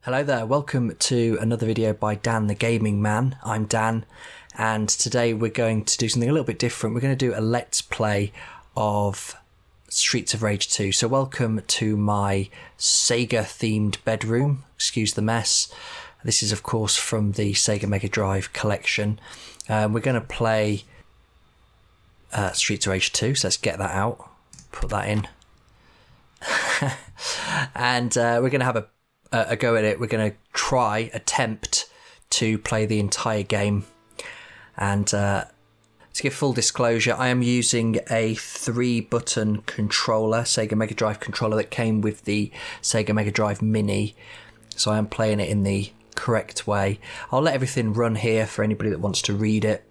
Hello there, welcome to another video by Dan the Gaming Man. I'm Dan, and today we're going to do something a little bit different. We're going to do a let's play of Streets of Rage 2. So welcome to my Sega themed bedroom, excuse the mess. This is of course from the Sega Mega Drive collection. We're going to play Streets of Rage 2, so let's get that out, put that in. And we're going to have a go at it. We're going to attempt to play the entire game. And to give full disclosure, I am using a 3-button controller, Sega Mega Drive controller that came with the Sega Mega Drive Mini. So I am playing it in the correct way. I'll let everything run here for anybody that wants to read it.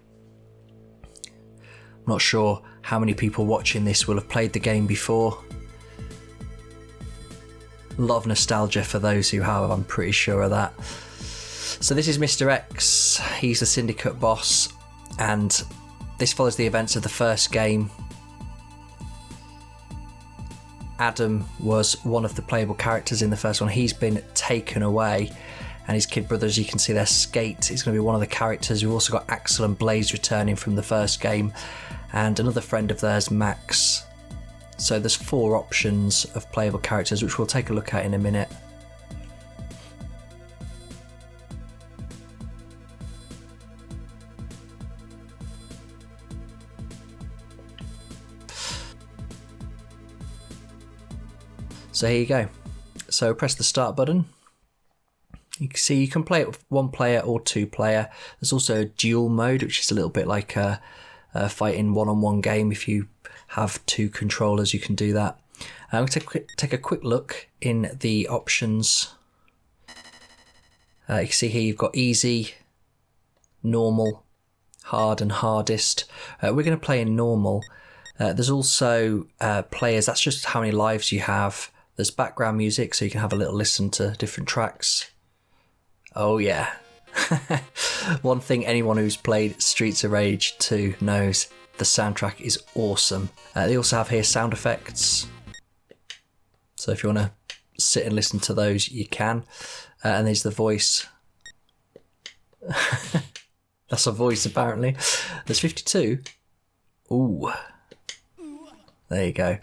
I'm not sure how many people watching this will have played the game before. A lot of nostalgia for those who have, I'm pretty sure of that. So this is Mr. X, he's the syndicate boss, and this follows the events of the first game. Adam was one of the playable characters in the first one. He's been taken away, and his kid brothers, you can see their Skate. He's going to be one of the characters. We've also got Axel and Blaze returning from the first game, and another friend of theirs, Max. So there's 4 options of playable characters, which we'll take a look at in a minute. So here you go. So press the start button. You can see you can play it with 1 player or 2 player. There's also a dual mode, which is a little bit like a fighting one-on-one game. If you have 2 controllers, you can do that. I'm going to take a quick look in the options. You can see here you've got easy, normal, hard and hardest. We're going to play in normal. There's also players, that's just how many lives you have. There's background music, so you can have a little listen to different tracks. Oh yeah. One thing anyone who's played Streets of Rage 2 knows, the soundtrack is awesome. They also have here sound effects, so if you want to sit and listen to those, you can. And there's the voice. That's a voice apparently. There's 52. Ooh, there you go.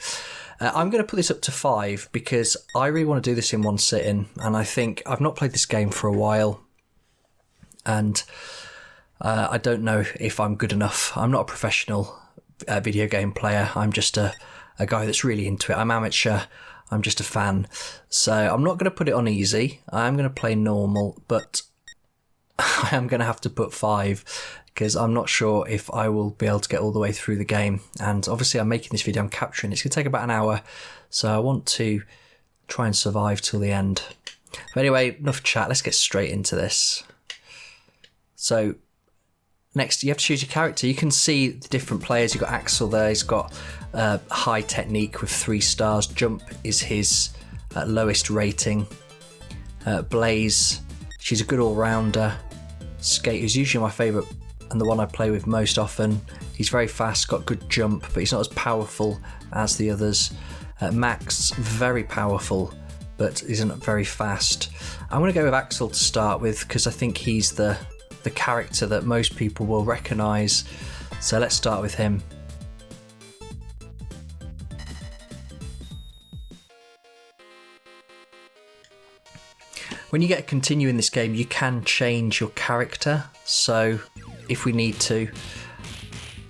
I'm going to put this up to 5 because I really want to do this in one sitting, and I think I've not played this game for a while, and I don't know if I'm good enough. I'm not a professional video game player. I'm just a guy that's really into it. I'm amateur. I'm just a fan. So I'm not going to put it on easy. I'm going to play normal, but I am going to have to put 5 because I'm not sure if I will be able to get all the way through the game. And obviously I'm making this video, I'm capturing it. It's going to take about an hour. So I want to try and survive till the end. But anyway, enough chat. Let's get straight into this. So next, you have to choose your character. You can see the different players. You've got Axel there. He's got high technique with 3 stars. Jump is his lowest rating. Blaze, she's a good all-rounder. Skate is usually my favourite and the one I play with most often. He's very fast, got good jump, but he's not as powerful as the others. Max, very powerful, but isn't very fast. I'm going to go with Axel to start with because I think he's the character that most people will recognise. So let's start with him. When you get a continue in this game, you can change your character. So if we need to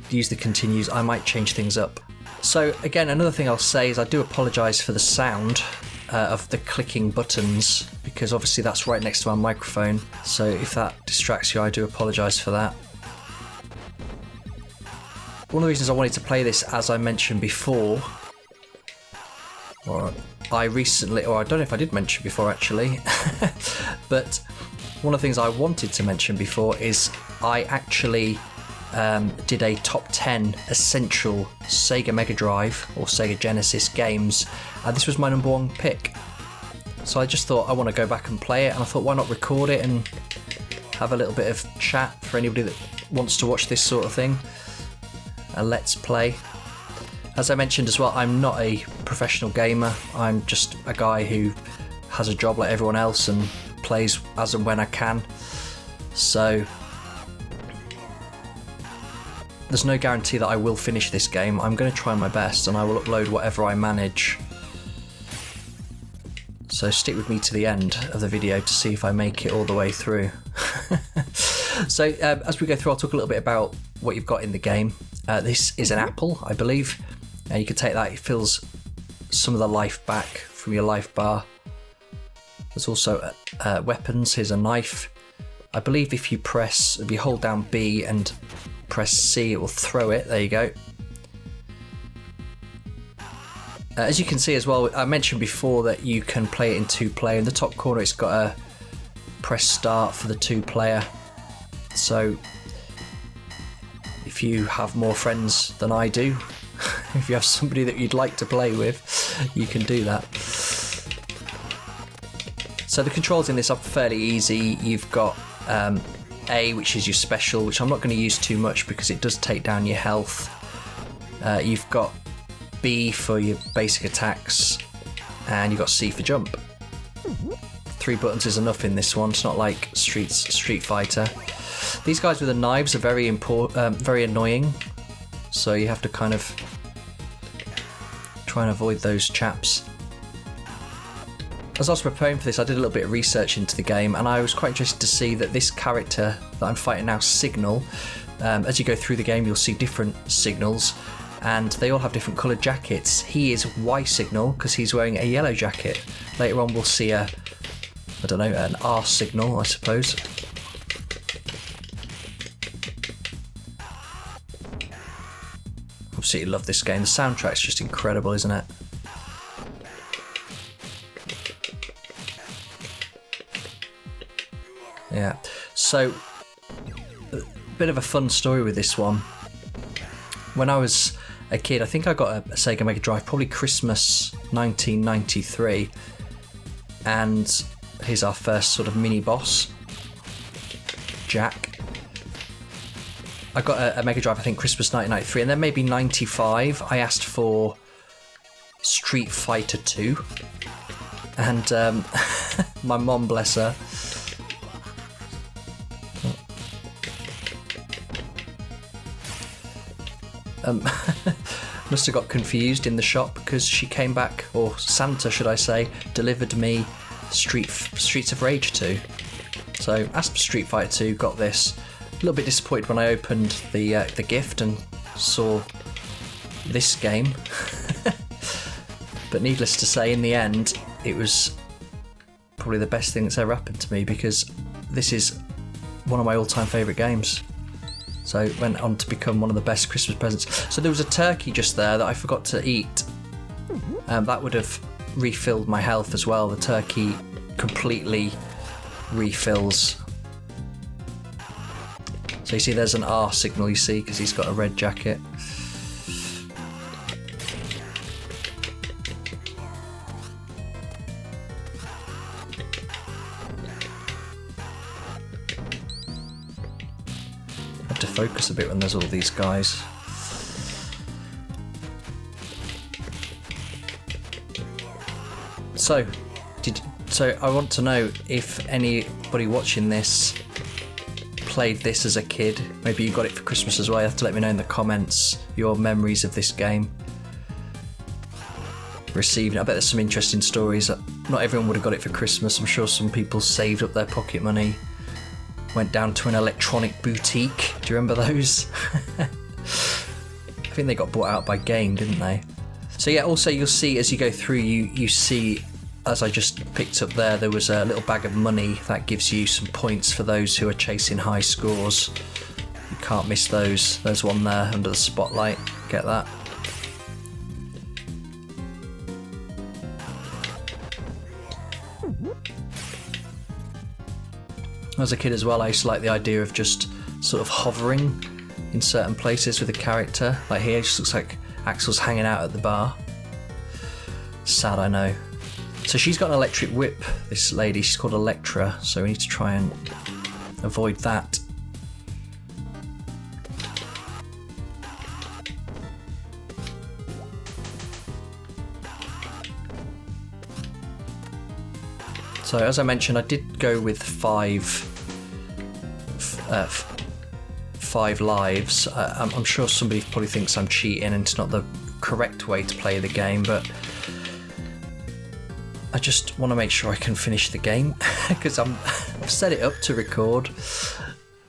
use the continues, I might change things up. So again, another thing I'll say is I do apologise for the sound of the clicking buttons, because obviously that's right next to my microphone, so if that distracts you, I do apologise for that. One of the reasons I wanted to play this, as I mentioned before, or I don't know if I did mention before actually, but one of the things I wanted to mention before is I actually did a top 10 essential Sega Mega Drive or Sega Genesis games, and this was my number 1 pick. So I just thought I want to go back and play it, and I thought why not record it and have a little bit of chat for anybody that wants to watch this sort of thing. A let's play. As I mentioned as well, I'm not a professional gamer. I'm just a guy who has a job like everyone else and replays as and when I can. So there's no guarantee that I will finish this game. I'm going to try my best and I will upload whatever I manage. So stick with me to the end of the video to see if I make it all the way through. So as we go through, I'll talk a little bit about what you've got in the game. This is an apple, I believe. You can take that, it fills some of the life back from your life bar. There's also weapons. Here's a knife. I believe if you hold down B and press C, it will throw it. There you go. As you can see as well, I mentioned before that you can play it in 2-player. In the top corner, it's got a press start for the 2-player. So if you have more friends than I do, if you have somebody that you'd like to play with, you can do that. So the controls in this are fairly easy. You've got A, which is your special, which I'm not going to use too much because it does take down your health. You've got B for your basic attacks, and you've got C for jump. 3 buttons is enough in this one. It's not like Street Fighter. These guys with the knives are very annoying, so you have to kind of try and avoid those chaps. As I was preparing for this, I did a little bit of research into the game, and I was quite interested to see that this character that I'm fighting now, Signal, as you go through the game, you'll see different Signals, and they all have different coloured jackets. He is Y Signal because he's wearing a yellow jacket. Later on, we'll see an R Signal, I suppose. Absolutely love this game. The soundtrack's just incredible, isn't it? Yeah. So, a bit of a fun story with this one. When I was a kid, I think I got a Sega Mega Drive, probably Christmas 1993, and here's our first sort of mini boss, Jack. I got a Mega Drive, I think Christmas 1993, and then maybe 95 I asked for Street Fighter 2, and my mom, bless her, must have got confused in the shop because she came back, or Santa should I say, delivered me Streets of Rage 2. So asked for Street Fighter 2, got this. A little bit disappointed when I opened the gift and saw this game. But needless to say, in the end, it was probably the best thing that's ever happened to me because this is one of my all-time favourite games. So it went on to become one of the best Christmas presents. So there was a turkey just there that I forgot to eat. That would have refilled my health as well. The turkey completely refills. So you see there's an R Signal, you see, because he's got a red jacket. Have to focus a bit when there's all these guys. So I want to know if anybody watching this played this as a kid. Maybe you got it for Christmas as well. You have to let me know in the comments your memories of this game. Receiving, I bet there's some interesting stories. Not everyone would have got it for Christmas. I'm sure some people saved up their pocket money, went down to an electronic boutique. Do you remember those? I think they got bought out by Game, didn't they? So yeah, also you'll see as you go through, you see, as I just picked up there was a little bag of money that gives you some points for those who are chasing high scores. You can't miss those. There's one there under the spotlight. Get that. As a kid as well, I used to like the idea of just sort of hovering in certain places with a character. Like here, it just looks like Axel's hanging out at the bar. Sad, I know. So she's got an electric whip, this lady. She's called Electra, so we need to try and avoid that. So as I mentioned, I did go with five lives. I'm sure somebody probably thinks I'm cheating and it's not the correct way to play the game, but I just want to make sure I can finish the game because I've set it up to record.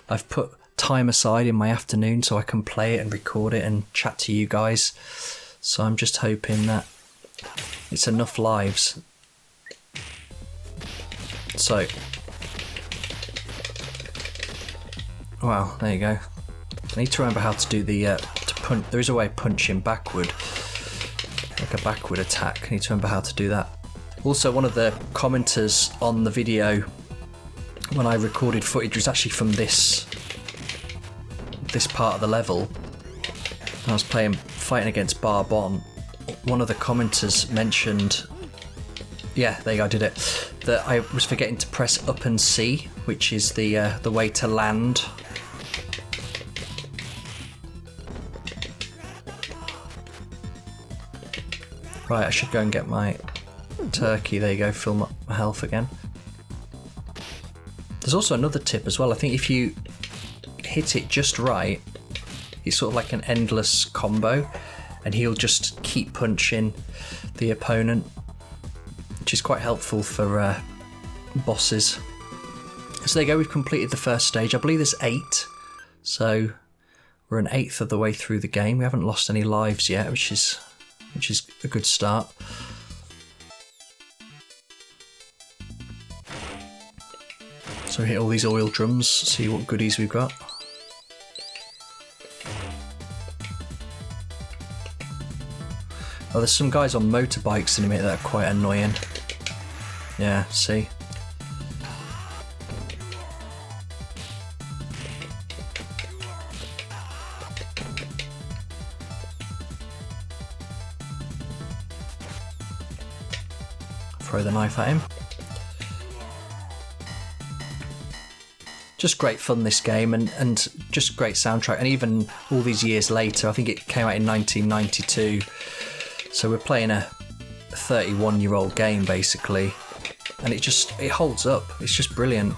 I've put time aside in my afternoon so I can play it and record it and chat to you guys. So I'm just hoping that it's enough lives. So, wow, there you go. I need to remember how to do the to punch. There is a way of punching backward, like a backward attack. I need to remember how to do that. Also, one of the commenters on the video when I recorded footage was actually from this part of the level. I was fighting against Barbon. One of the commenters mentioned, yeah, there you go, I did it, that I was forgetting to press up and C, which is the way to land. Right, I should go and get my turkey. There you go, fill up my health again. There's also another tip as well. I think if you hit it just right, it's sort of like an endless combo, and he'll just keep punching the opponent, which is quite helpful for bosses. So there you go, we've completed the first stage. I believe there's 8, so we're an eighth of the way through the game. We haven't lost any lives yet, which is a good start. So hit all these oil drums, see what goodies we've got. Oh, there's some guys on motorbikes in a minute that are quite annoying. Yeah, see? Throw the knife at him. Just great fun, this game, and just great soundtrack. And even all these years later, I think it came out in 1992. So we're playing a 31-year-old game basically, and it holds up. It's just brilliant.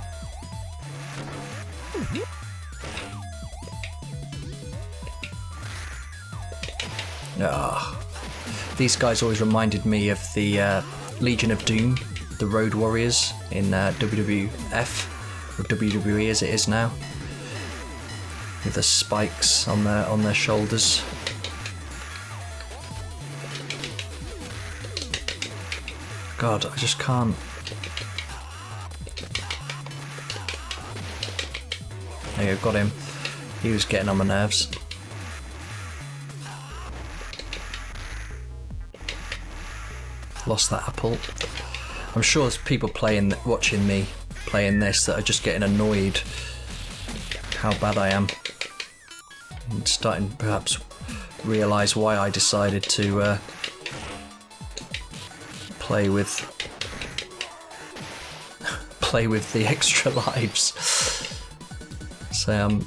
These guys always reminded me of the Legion of Doom, the Road Warriors in WWF, or WWE as it is now, with the spikes on their shoulders. God, I just can't. There you go, got him. He was getting on my nerves. Lost that apple. I'm sure there's people watching me playing this that are just getting annoyed how bad I am, and starting to perhaps realise why I decided to play with the extra lives. So I'm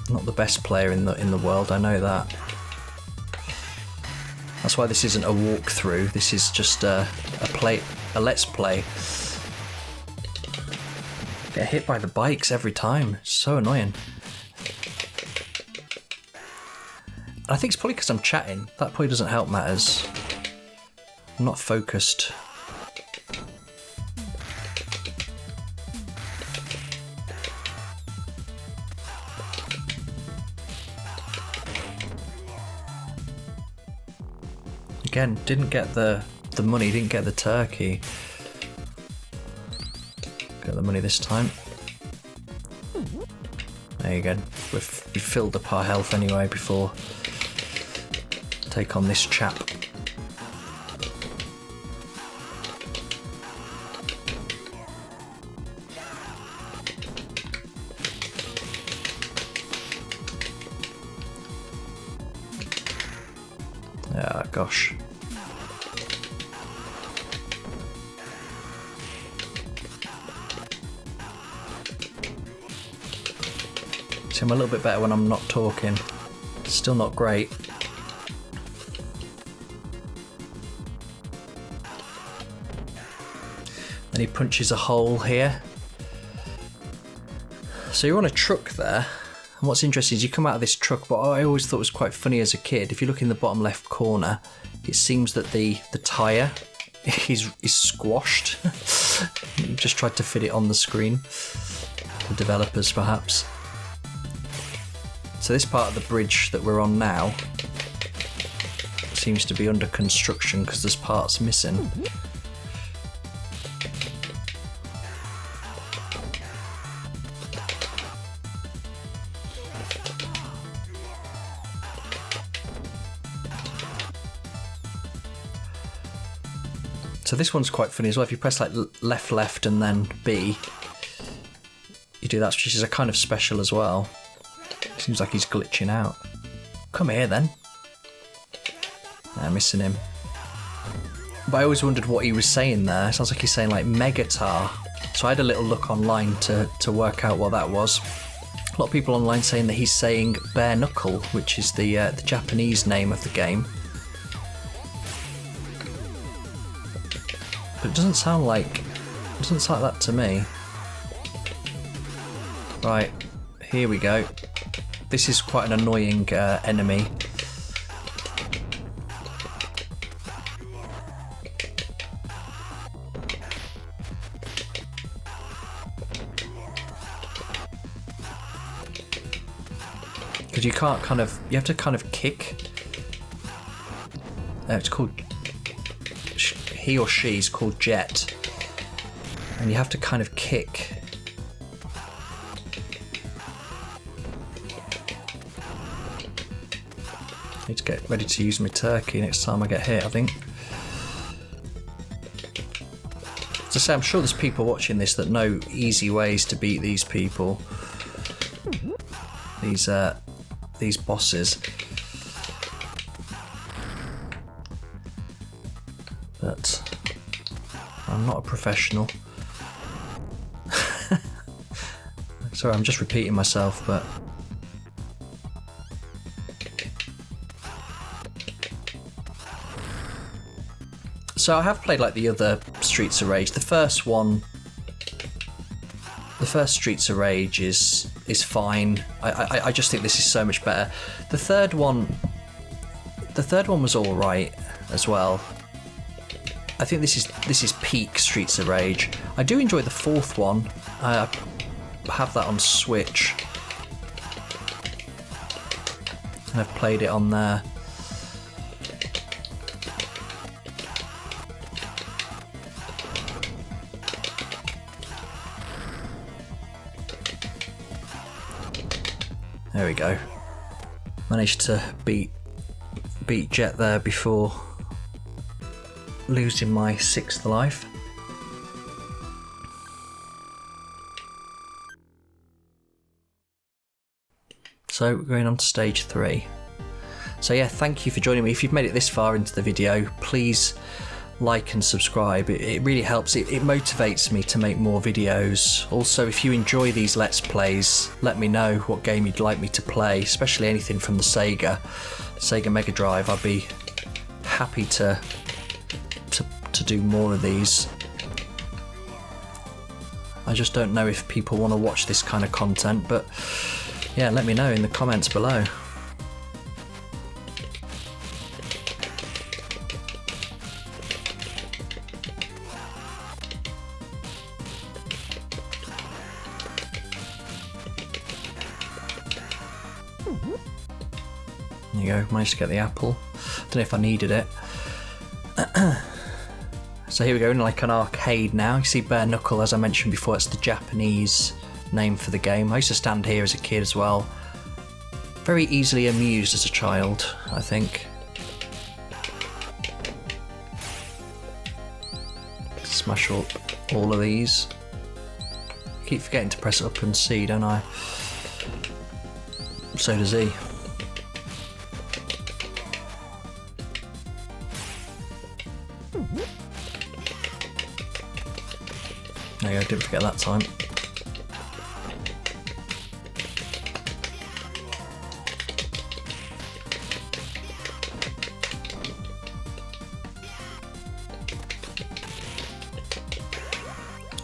not the best player in the world, I know that. That's why this isn't a walkthrough. This is just a let's play. Get hit by the bikes every time. It's so annoying. I think it's probably because I'm chatting. That probably doesn't help matters. I'm not focused. Again, didn't get the money, didn't get the turkey. Got the money this time. There you go. We filled up our health anyway before take on this chap. Ah, gosh. See, I'm a little bit better when I'm not talking. Still not great. And he punches a hole here. So you're on a truck there, and what's interesting is you come out of this truck, but I always thought was quite funny as a kid, if you look in the bottom left corner, it seems that the tyre is squashed. Just tried to fit it on the screen. The developers, perhaps. So this part of the bridge that we're on now seems to be under construction because there's parts missing. So this one's quite funny as well. If you press like left and then B, you do that, which is a kind of special as well. Seems like he's glitching out. Come here then. I'm missing him. But I always wondered what he was saying there. It sounds like he's saying like Megatar. So I had a little look online to work out what that was. A lot of people online saying that he's saying bare knuckle, which is the Japanese name of the game. But it doesn't sound like that to me. Right, here we go. This is quite an annoying enemy. Because you can't you have to kind of kick. It's called, he or she is called Jet. And you have to kind of kick. Need to get ready to use my turkey next time I get hit, I think. As I say, I'm sure there's people watching this that know easy ways to beat these people. These bosses. But I'm not a professional. Sorry, I'm just repeating myself, but so I have played like the other Streets of Rage. The first Streets of Rage is fine. I just think this is so much better. The third one was all right as well. I think this is peak Streets of Rage. I do enjoy the fourth one. I have that on Switch. I've played it on there. There we go. Managed to beat Jet there before losing my 6th life. So we're going on to stage 3. So yeah, thank you for joining me. If you've made it this far into the video, please like and subscribe. It really helps. It motivates me to make more videos. Also, if you enjoy these Let's Plays, let me know what game you'd like me to play, especially anything from the Sega Mega Drive. I'd be happy to do more of these. I just don't know if people want to watch this kind of content, but yeah, let me know in the comments below. There you go, managed to get the apple. Don't know if I needed it. So here we go, in like an arcade now. You see bare knuckle, as I mentioned before, it's the Japanese name for the game. I used to stand here as a kid as well. Very easily amused as a child, I think. Smash up all of these. Keep forgetting to press up and C, don't I? So does he. There you go, didn't forget that time.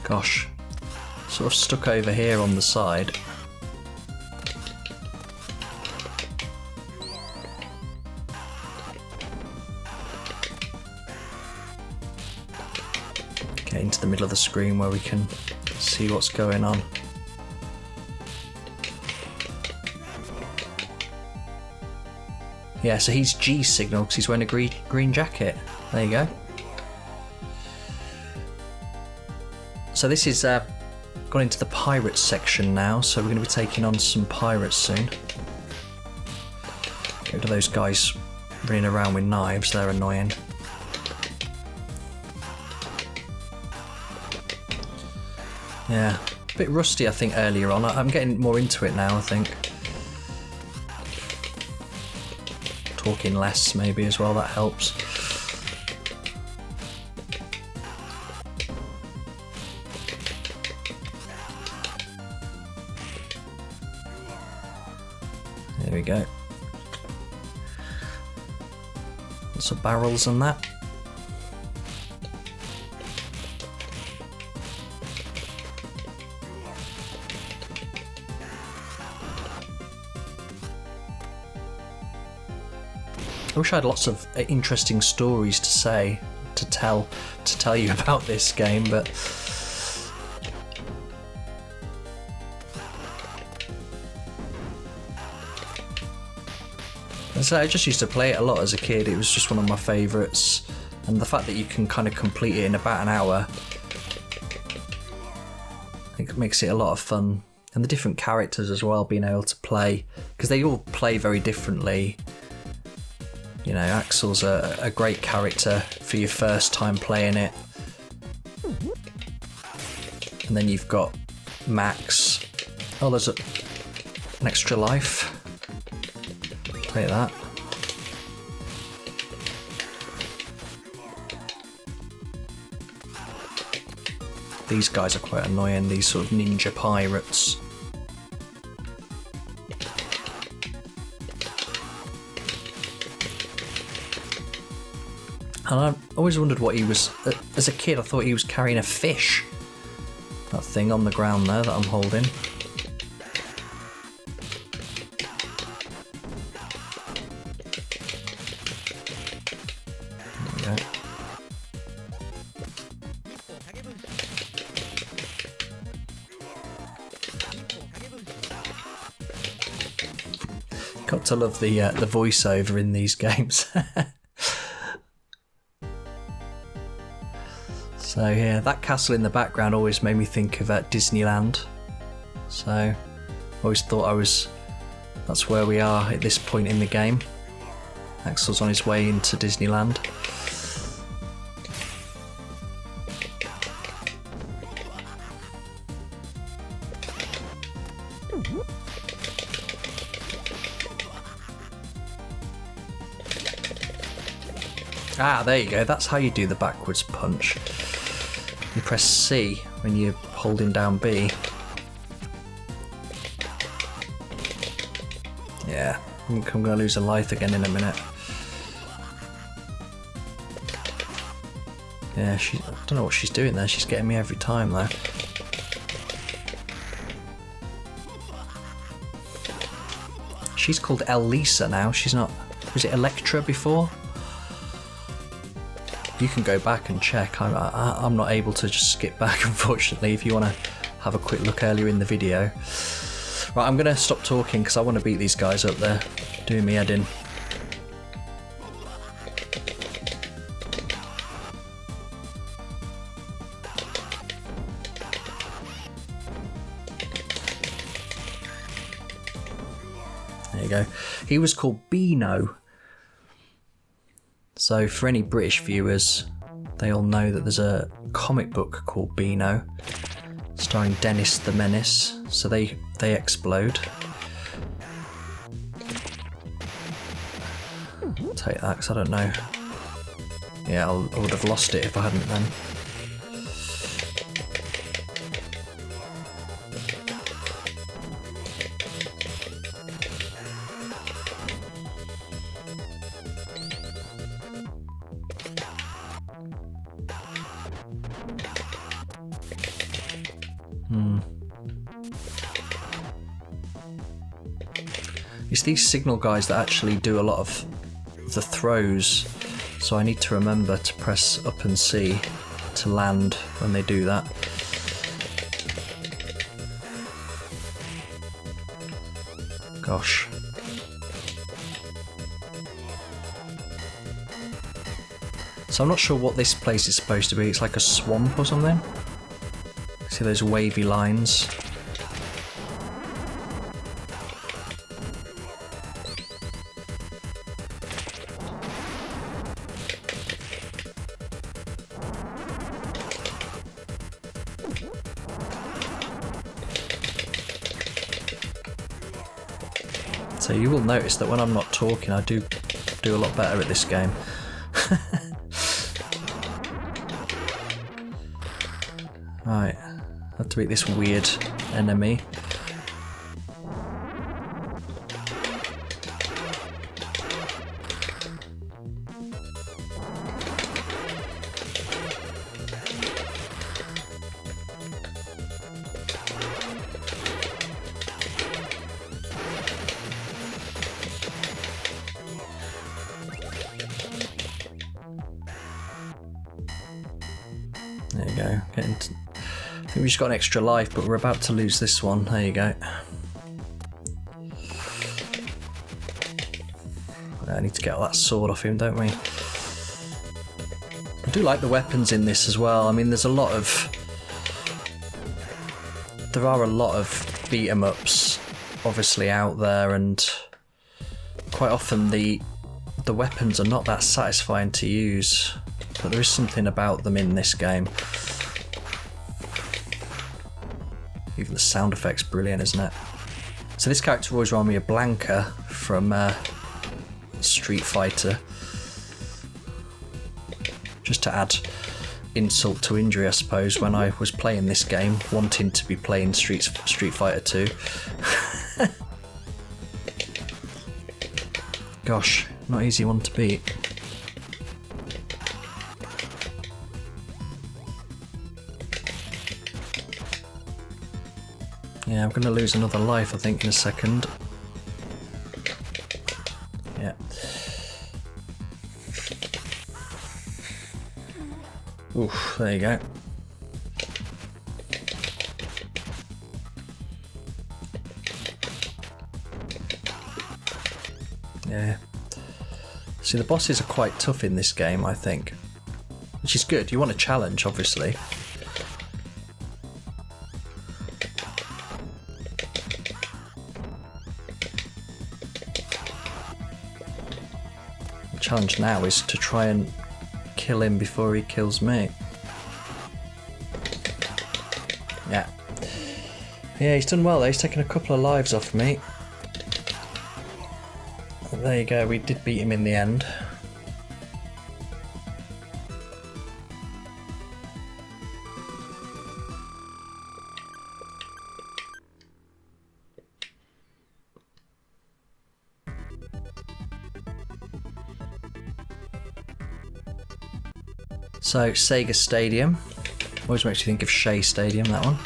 Gosh, sort of stuck over here on the side. Get into the middle of the screen where we can see what's going on. Yeah, so he's G signal because he's wearing a green jacket. There you go. So this is gone into the pirates section now, so we're going to be taking on some pirates soon. Get rid of those guys running around with knives, they're annoying. Yeah, a bit rusty I think earlier on. I'm getting more into it now, I think. Talking less maybe as well, that helps. There we go. Lots of barrels and that. I wish I had lots of interesting stories to tell you about this game, but I just used to play it a lot as a kid. It was just one of my favourites, and the fact that you can kind of complete it in about an hour, I think it makes it a lot of fun. And the different characters as well, being able to play, because they all play very differently. You know, Axel's a great character for your first time playing it. And then you've got Max. Oh, there's an extra life. Take that. These guys are quite annoying, these sort of ninja pirates. And I always wondered what he was, as a kid I thought he was carrying a fish. That thing on the ground there that I'm holding. There we go. Got to love the voiceover in these games. So yeah, that castle in the background always made me think of Disneyland. So I always thought that's where we are at this point in the game. Axel's on his way into Disneyland. Ah, there you go, that's how you do the backwards punch. You press C when you're holding down B. Yeah, I think I'm going to lose a life again in a minute. Yeah, I don't know what she's doing there, she's getting me every time though. She's called Elisa now, she's not... Was it Electra before? You can go back and check. I'm not able to just skip back, unfortunately, if you want to have a quick look earlier in the video. Right, I'm going to stop talking because I want to beat these guys up there, doing me head in. There you go. He was called Beano. So for any British viewers, they all know that there's a comic book called Beano, starring Dennis the Menace. So they explode. Take that, because I don't know. Yeah, I would have lost it if I hadn't then. It's these signal guys that actually do a lot of the throws, so I need to remember to press up and C to land when they do that. Gosh. So I'm not sure what this place is supposed to be. It's like a swamp or something. See those wavy lines? So you will notice that when I'm not talking, I do a lot better at this game. Right, I have to beat this weird enemy. There you go. I think we just got an extra life, but we're about to lose this one. There you go. I need to get that sword off him, don't we? I do like the weapons in this as well. I mean, there are a lot of beat 'em ups, obviously, out there, and quite often the weapons are not that satisfying to use. But there is something about them in this game. Even the sound effect's brilliant, isn't it? So this character always reminded me of Blanca from Street Fighter. Just to add insult to injury, I suppose, when I was playing this game, wanting to be playing Street Fighter 2. Gosh, not easy one to beat. Yeah, I'm going to lose another life, I think, in a second. Yeah. Oof, there you go. Yeah. See, the bosses are quite tough in this game, I think. Which is good. You want a challenge, obviously. The challenge now is to try and kill him before he kills me. Yeah. Yeah, he's done well though. He's taken a couple of lives off me. There you go, we did beat him in the end. So, Sega Stadium. Always makes you think of Shea Stadium, that one.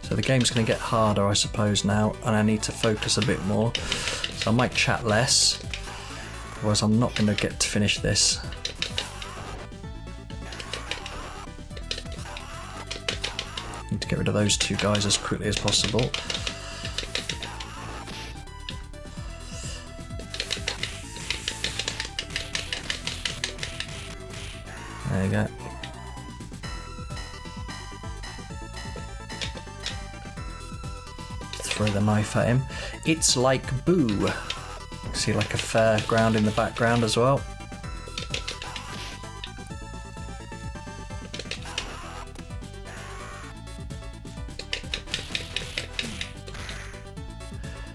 So the game's going to get harder, I suppose, now, and I need to focus a bit more. So I might chat less, otherwise I'm not going to get to finish this. Need to get rid of those two guys as quickly as possible. There you go. Throw the knife at him. It's like Boo. See, like a fairground in the background as well.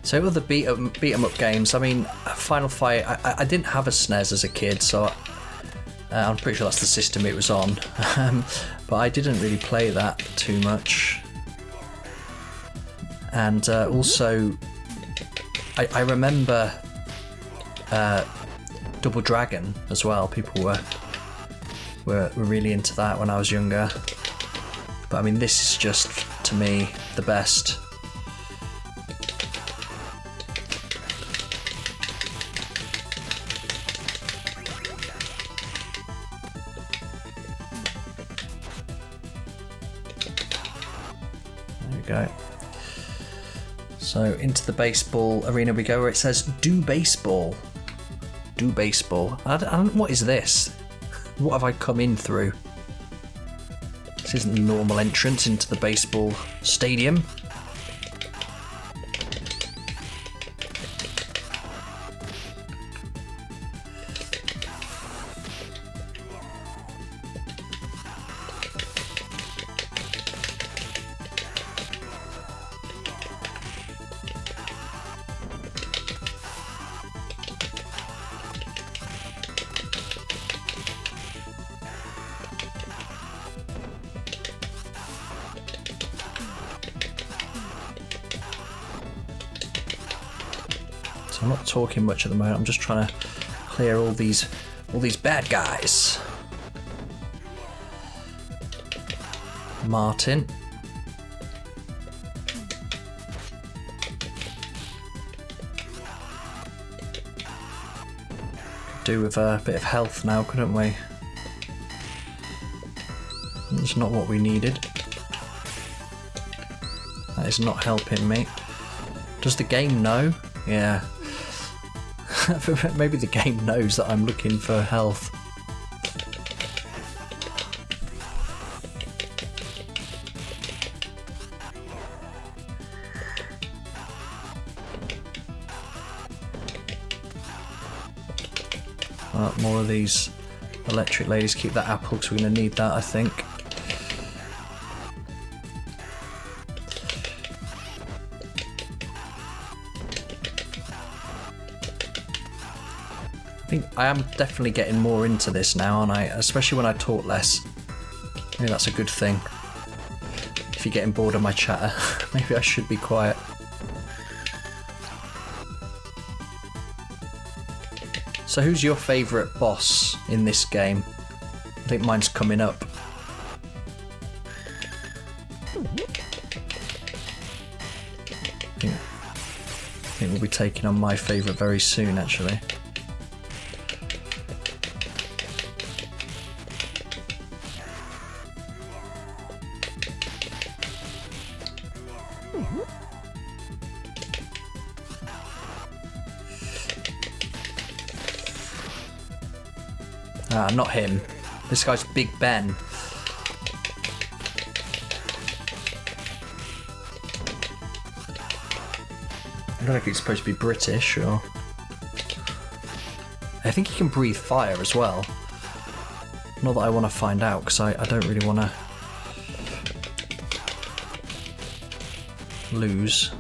So with the beat 'em up games, I mean, Final Fight, I didn't have a SNES as a kid, so I'm pretty sure that's the system it was on. But I didn't really play that too much. And also, I remember Double Dragon as well. People were really into that when I was younger. But I mean, this is just, to me, the best. There we go. So into the baseball arena we go, where it says "Do baseball." Do baseball. I don't, what is this? What have I come in through? This isn't the normal entrance into the baseball stadium. So I'm not talking much at the moment. I'm just trying to clear all these bad guys. Martin. Could do with a bit of health now, couldn't we? That's not what we needed. That is not helping me. Does the game know? Yeah. Maybe the game knows that I'm looking for health. More of these electric ladies. Keep that apple because we're going to need that, I think. I think I am definitely getting more into this now, aren't I? Especially when I talk less. Maybe that's a good thing. If you're getting bored of my chatter, maybe I should be quiet. So who's your favourite boss in this game? I think mine's coming up. I think we'll be taking on my favourite very soon, actually. Ah, not him. This guy's Big Ben. I don't know if he's supposed to be British or... I think he can breathe fire as well. Not that I want to find out, because I don't really want to lose.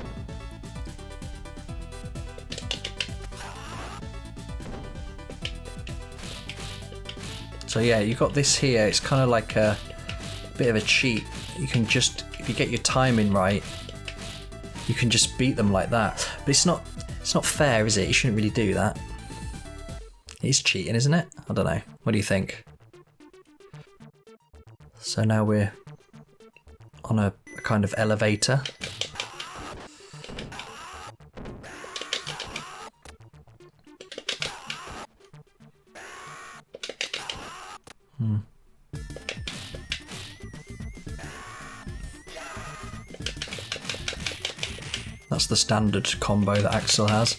So yeah, you've got this here. It's kind of like a bit of a cheat. You can just, if you get your timing right, you can just beat them like that. But it's not fair, is it? You shouldn't really do that. It's cheating, isn't it? I don't know. What do you think? So now we're on a kind of elevator. That's the standard combo that Axel has.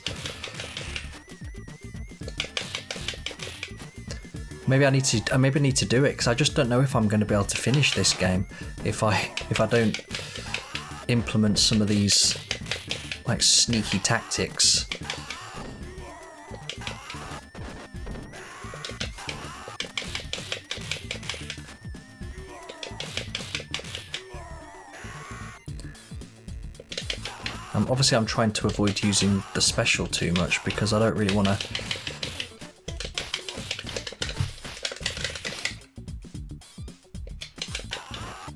Maybe I need to do it because I just don't know if I'm going to be able to finish this game if I don't implement some of these like sneaky tactics. Obviously I'm trying to avoid using the special too much because I don't really want to...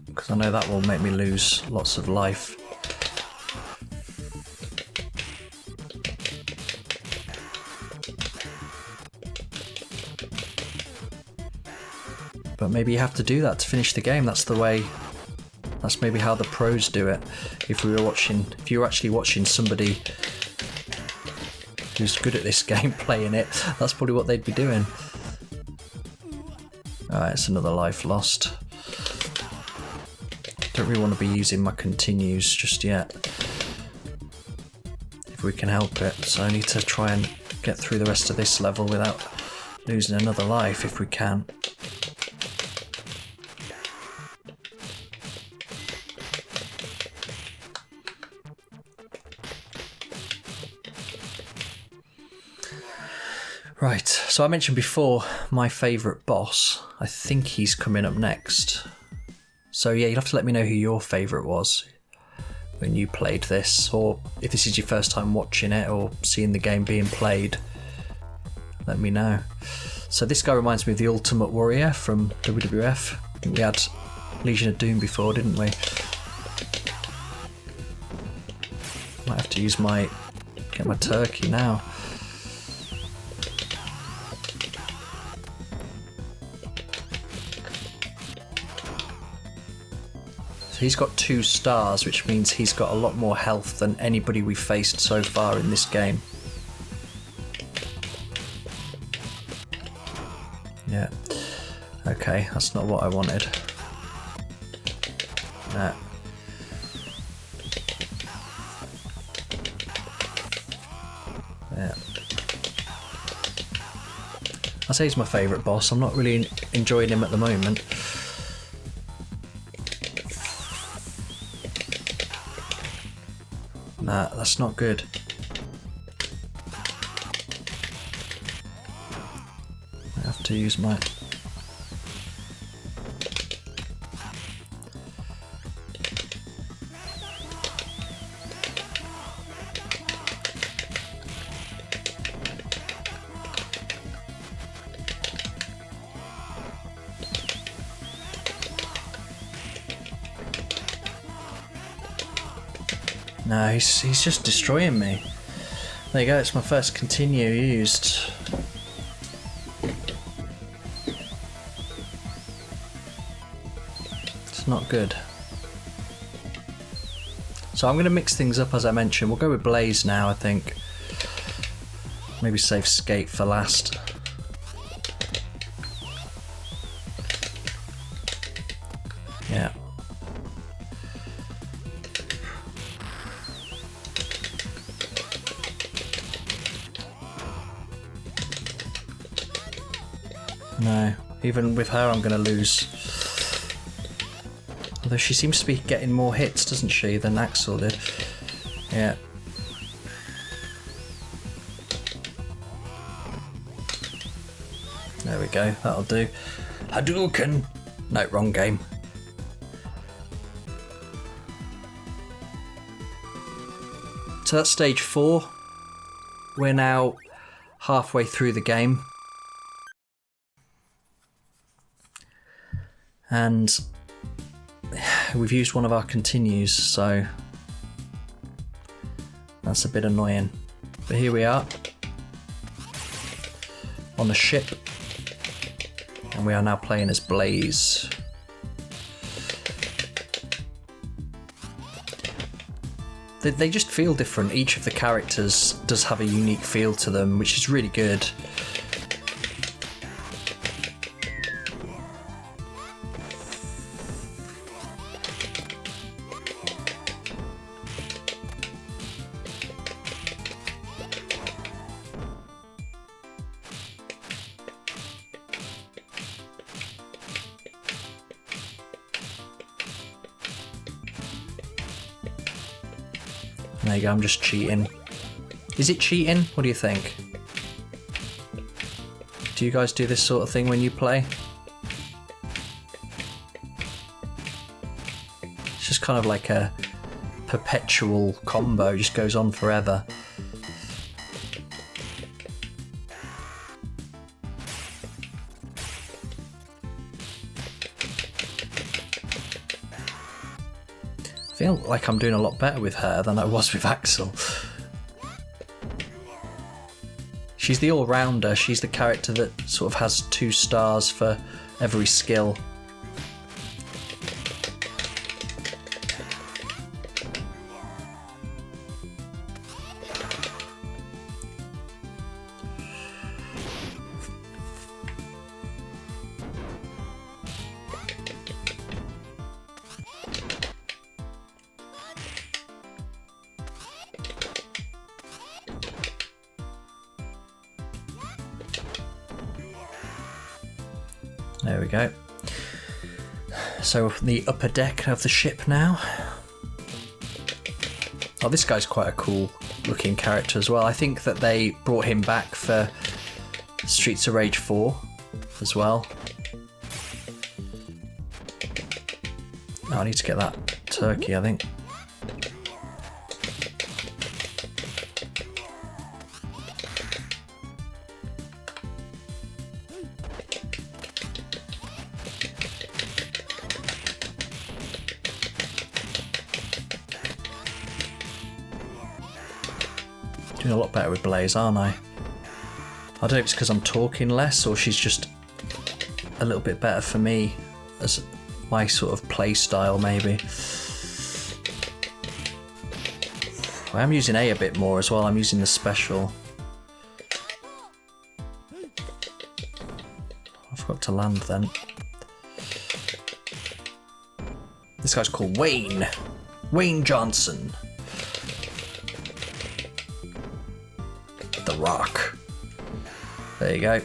Because I know that will make me lose lots of life. But maybe you have to do that to finish the game. That's the way That's maybe how the pros do it. If you were actually watching somebody who's good at this game playing it, that's probably what they'd be doing. Alright, it's another life lost. Don't really want to be using my continues just yet, if we can help it. So I need to try and get through the rest of this level without losing another life if we can. Right, so I mentioned before my favourite boss. I think he's coming up next. So yeah, you'll have to let me know who your favourite was when you played this, or if this is your first time watching it or seeing the game being played, let me know. So this guy reminds me of the Ultimate Warrior from WWF. I think we had Legion of Doom before, didn't we? Might have to use get my turkey now. He's got 2 stars, which means he's got a lot more health than anybody we've faced so far in this game. Yeah. Okay, that's not what I wanted. Nah. Yeah. I say he's my favourite boss. I'm not really enjoying him at the moment. Nah, that's not good. I have to use my... No, he's just destroying me. There you go, it's my first continue used. It's not good. So I'm going to mix things up as I mentioned. We'll go with Blaze now, I think. Maybe save Skate for last. Yeah. No, even with her I'm going to lose. Although she seems to be getting more hits, doesn't she, than Axel did. Yeah. There we go, that'll do. Hadouken! No, wrong game. So that's stage 4. We're now halfway through the game. And we've used one of our continues, so that's a bit annoying. But here we are on a ship, and we are now playing as Blaze. They just feel different. Each of the characters does have a unique feel to them, which is really good. There you go, I'm just cheating. Is it cheating? What do you think? Do you guys do this sort of thing when you play? It's just kind of like a perpetual combo, just goes on forever. I feel like I'm doing a lot better with her than I was with Axel. She's the all-rounder, she's the character that sort of has 2 stars for every skill. There we go. So the upper deck of the ship now. Oh, this guy's quite a cool looking character as well. I think that they brought him back for Streets of Rage 4 as well. Oh, I need to get that turkey, I think. Doing a lot better with Blaze, aren't I? I don't know if it's because I'm talking less or she's just a little bit better for me as my sort of play style, maybe. I am using A bit more as well. I'm using the special. I forgot to land then. This guy's called Wayne. Wayne Johnson. The Rock. There you go.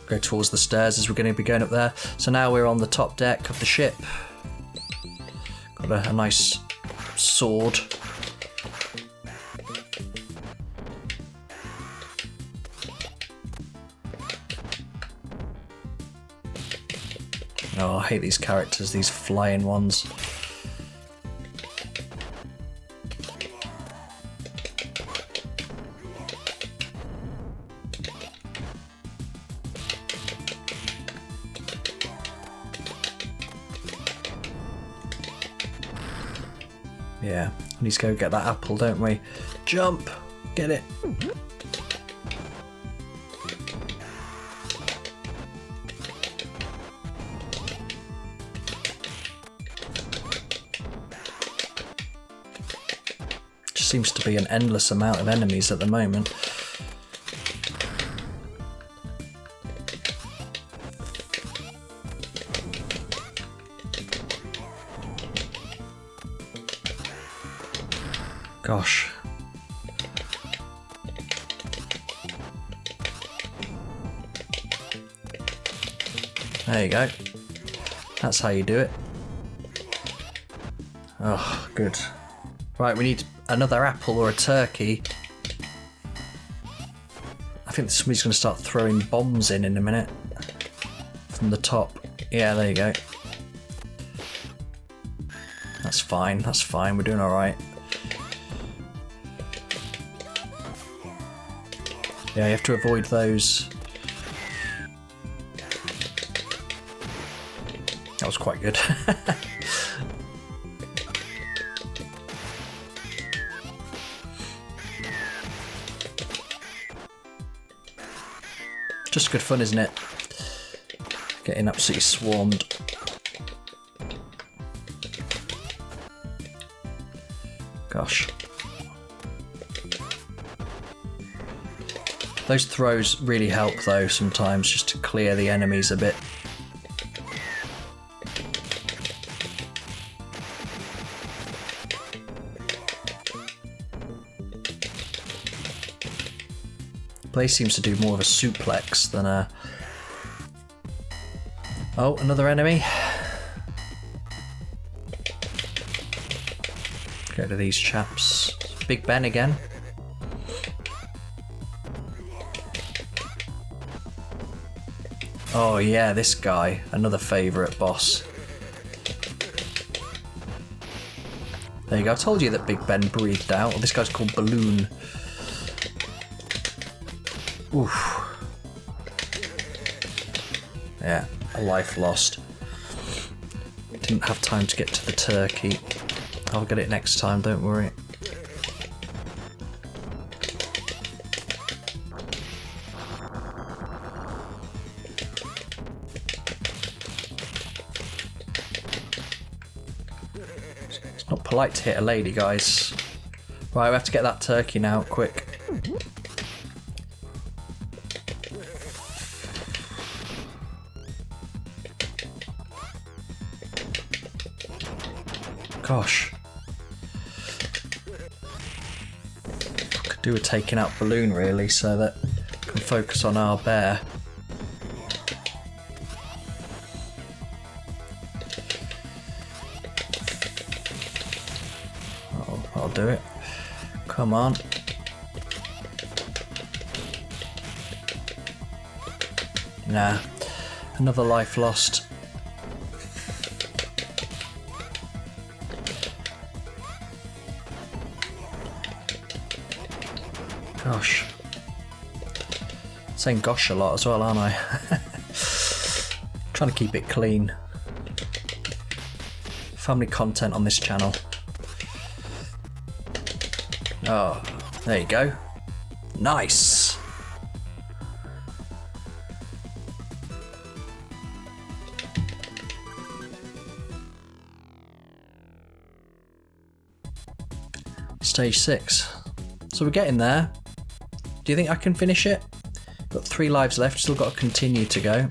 Go towards the stairs as we're going to be going up there. So now we're on the top deck of the ship. Got a nice sword. Oh, I hate these characters, these flying ones. Yeah, we need to go get that apple, don't we? Jump! Get it! Just seems to be an endless amount of enemies at the moment. Gosh. There you go. That's how you do it. Oh, good. Right, we need another apple or a turkey. I think somebody's going to start throwing bombs in a minute. From the top. Yeah, there you go. That's fine, that's fine. We're doing alright. Yeah, you have to avoid those. That was quite good. Just good fun, isn't it? Getting absolutely swarmed. Gosh. Those throws really help though sometimes, just to clear the enemies a bit. Blaze seems to do more of a suplex than a... Oh, another enemy. Go to these chaps. Big Ben again. Oh yeah, this guy, another favourite boss. There you go, I told you that Big Ben breathed out. This guy's called Balloon. Oof. Yeah, a life lost. Didn't have time to get to the turkey. I'll get it next time, don't worry. It's not polite to hit a lady, guys. Right, we have to get that turkey now, quick. Gosh. Could do with taking out Balloon really so that we can focus on our bear. do it. Come on. Nah. Another life lost. Gosh. Saying gosh a lot as well, aren't I? Trying to keep it clean. Family content on this channel. Oh, there you go. Nice. Stage 6. So we're getting there. Do you think I can finish it? Got 3 lives left, still got to continue to go.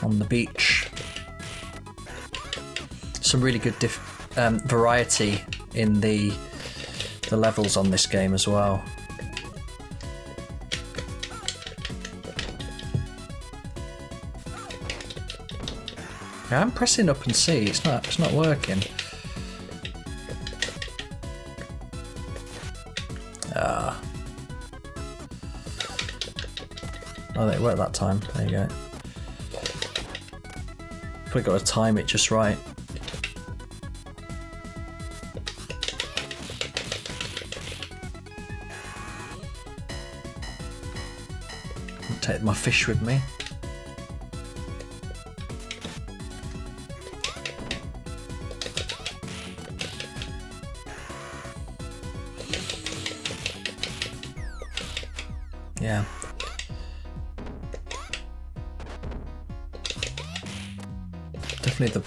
On the beach. Some really good variety in the levels on this game as well. Yeah, I'm pressing up and C. It's not working. Ah. Oh, it worked that time. There you go. Probably got to time it just right. I'll take my fish with me. Yeah. Definitely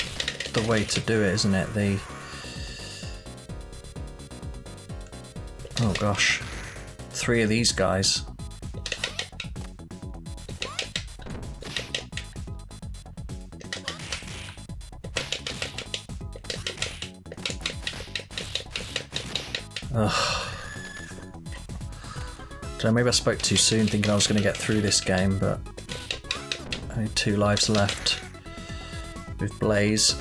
the way to do it, isn't it? Oh gosh. 3 of these guys. Ugh. So maybe I spoke too soon thinking I was going to get through this game, but only 2 lives left with Blaze.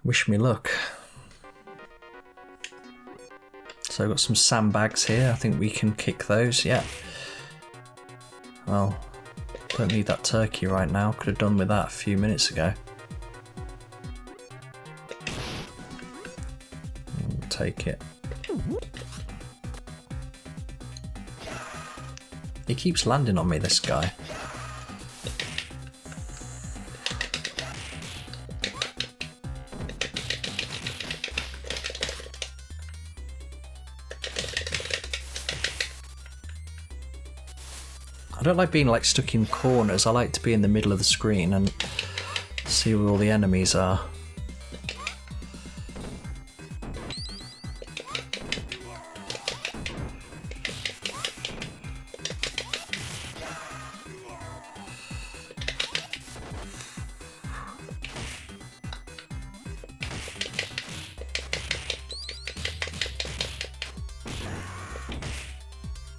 Wish me luck. So I've got some sandbags here, I think we can kick those, yeah. Well, don't need that turkey right now, could have done with that a few minutes ago. I'll take it. He keeps landing on me, this guy. I don't like being like stuck in corners. I like to be in the middle of the screen and see where all the enemies are.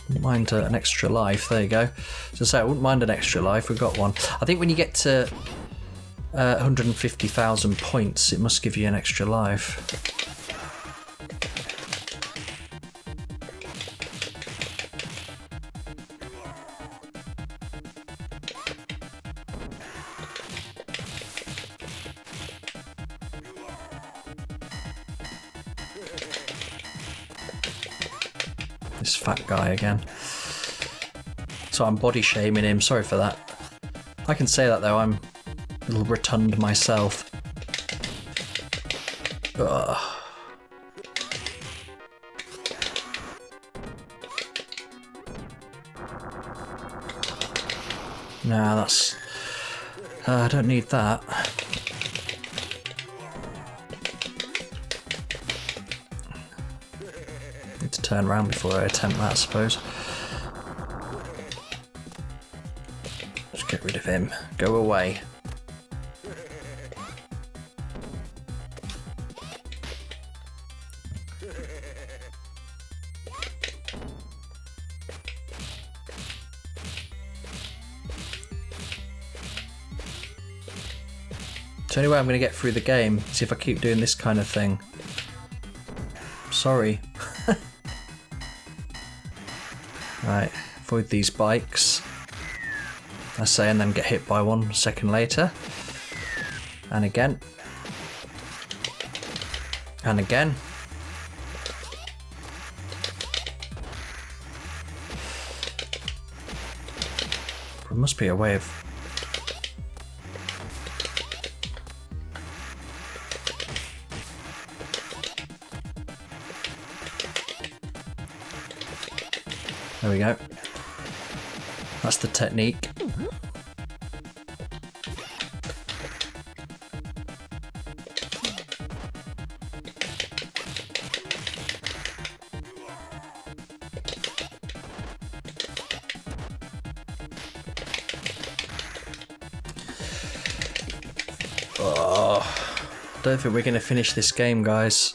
Wouldn't mind an extra life. There you go. So I say I wouldn't mind an extra life. We've got one. I think when you get to 150,000 points, it must give you an extra life. This fat guy again. So I'm body shaming him, sorry for that. I can say that though, I'm a little rotund myself. Ugh. Nah, that's... I don't need that. Need to turn around before I attempt that, I suppose. Just get rid of him. Go away. It's the only way I'm going to get through the game, is if I keep doing this kind of thing. Sorry. Right, avoid these bikes. I say, and then get hit by one a second later. And again. And again. There must be a way of... There we go. That's the technique. Oh, I don't think we're going to finish this game, guys.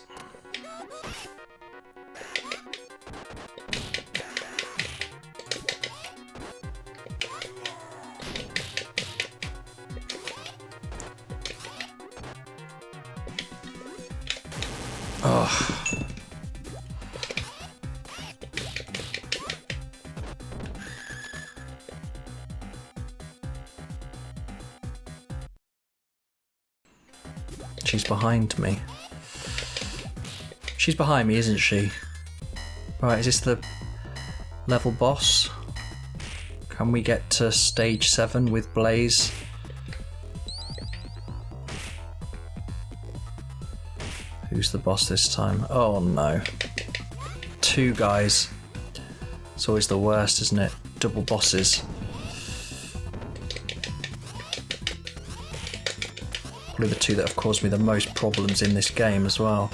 Oh. She's behind me. She's behind me, isn't she? Right, is this the level boss? Can we get to stage 7 with Blaze? Who's the boss this time? Oh no. 2 guys. It's always the worst, isn't it? Double bosses. Probably the 2 that have caused me the most problems in this game as well.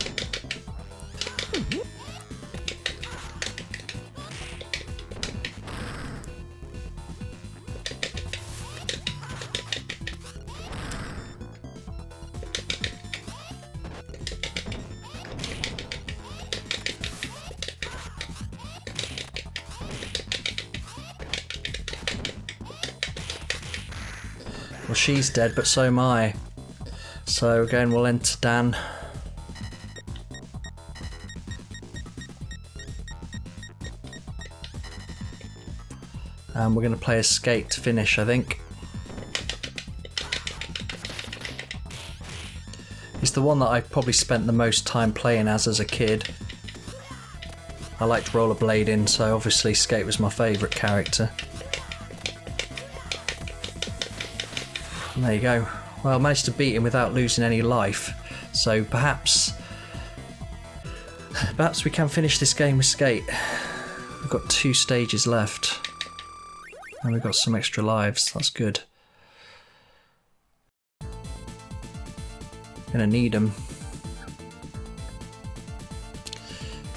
Well, she's dead, but so am I. So again, we'll enter Dan. And we're going to play a skate to finish, I think. It's the one that I probably spent the most time playing as a kid. I liked rollerblading, so obviously Skate was my favourite character. And there you go. Well, I managed to beat him without losing any life, so perhaps we can finish this game with Skate. We've got 2 stages left, and we've got some extra lives. That's good. Gonna need them.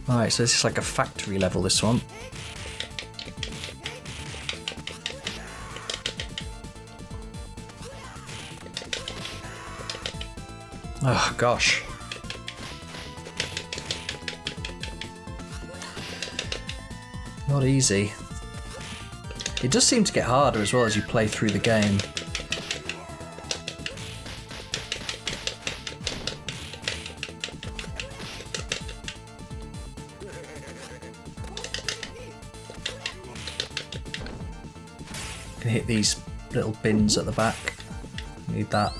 Alright, so this is like a factory level, this one. Oh gosh. Not easy. It does seem to get harder as well as you play through the game. You can hit these little bins at the back. Need that.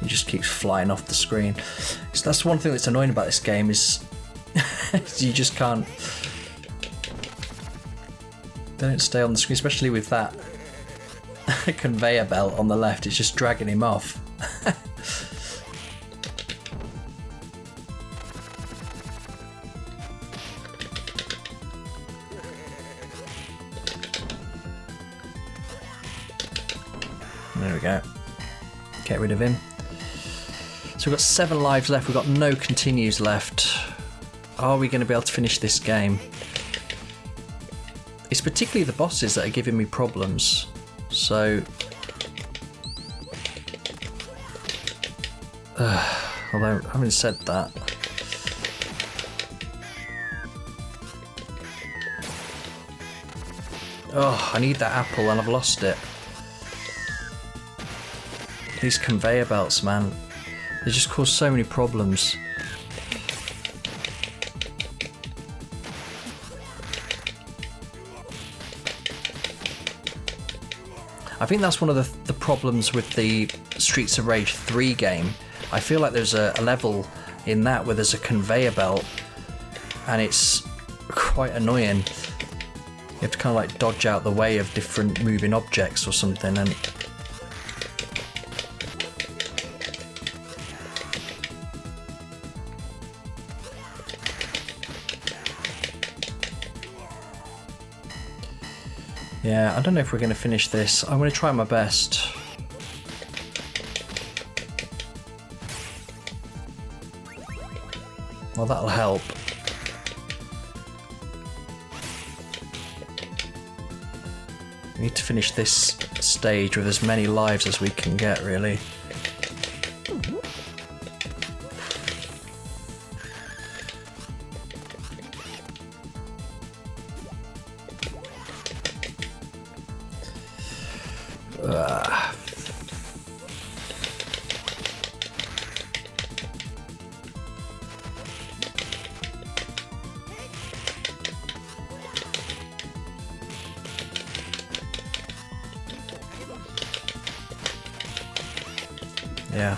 Just keeps flying off the screen. So that's one thing that's annoying about this game is you just can't. They don't stay on the screen, especially with that conveyor belt on the left. It's just dragging him off. There we go. Get rid of him. So we've got 7 lives left, we've got no continues left. Are we going to be able to finish this game? It's particularly the bosses that are giving me problems. So... although, having said that... Oh, I need that apple and I've lost it. These conveyor belts, man. They just cause so many problems. I think that's one of the problems with the Streets of Rage 3 game. I feel like there's a level in that where there's a conveyor belt and it's quite annoying. You have to kind of like dodge out the way of different moving objects or something, and yeah, I don't know if we're going to finish this. I'm going to try my best. Well, that'll help. We need to finish this stage with as many lives as we can get, really. Yeah.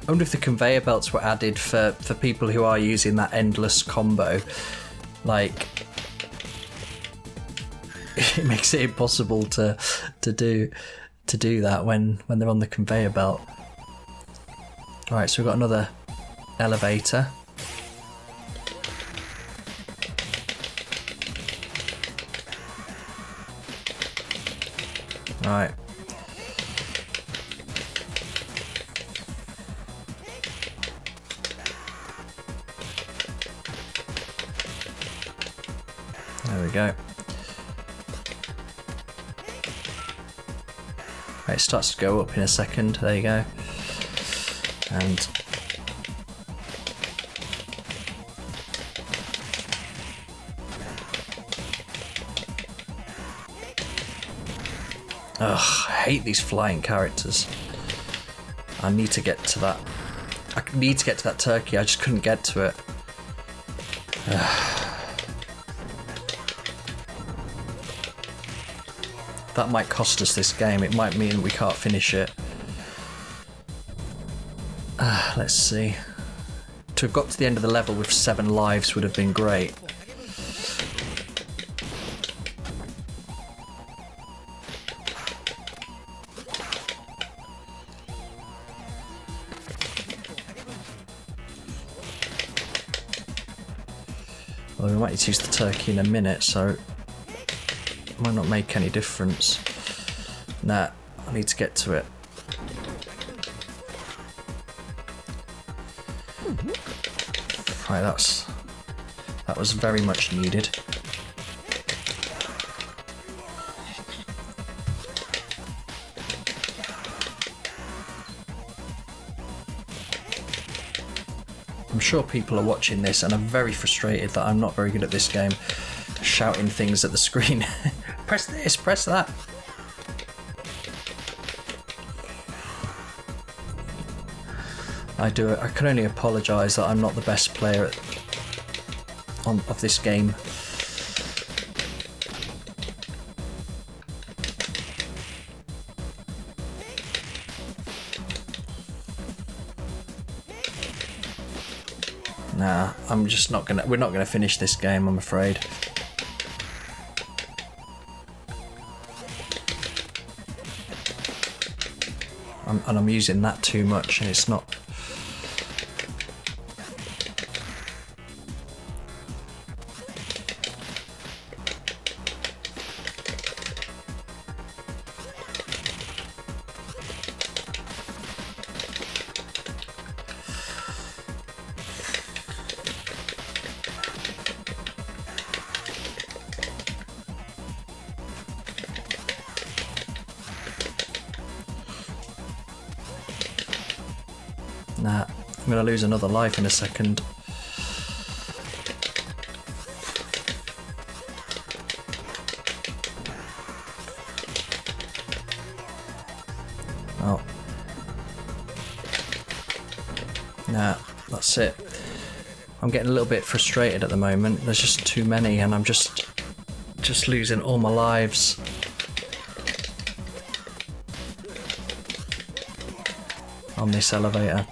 I wonder if the conveyor belts were added for people who are using that endless combo. Like, it makes it impossible to do that when they're on the conveyor belt. Alright, so we've got another elevator. Right. There we go. Right, it starts to go up in a second. There you go. And ugh, I hate these flying characters. I need to get to that. I need to get to that turkey. I just couldn't get to it. That might cost us this game. It might mean we can't finish it. Let's see. To have got to the end of the level with 7 lives would have been great. Well, we might need to use the turkey in a minute, so it might not make any difference. Nah, I need to get to it. Right, that was very much needed. I'm sure people are watching this and are very frustrated that I'm not very good at this game, shouting things at the screen. Press this, press that. I can only apologise that I'm not the best player of this game. Nah, I'm just not gonna. We're not gonna finish this game, I'm afraid. And I'm using that too much, and it's not. Nah, I'm going to lose another life in a second. Oh. Nah, that's it. I'm getting a little bit frustrated at the moment. There's just too many and I'm just losing all my lives. On this elevator.